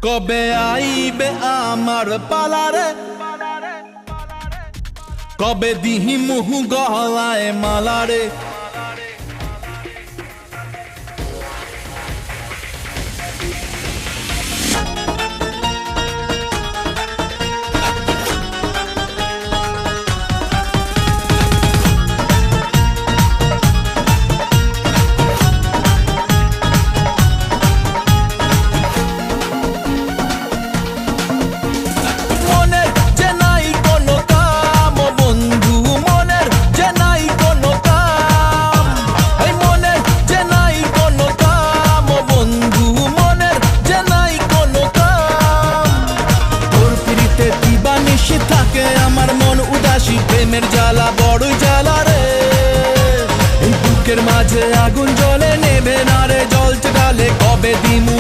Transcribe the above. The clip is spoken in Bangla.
কবে আইবে আমার পালারে, কবে দিহি মুহু গলায় মালারে। আমার মন উদাসী, প্রেমের জ্বালা বড়ই জ্বালা রে। এই বুকের মাঝে আগুন জ্বলে, নেবে না রে জল ডালে, কবে দিমু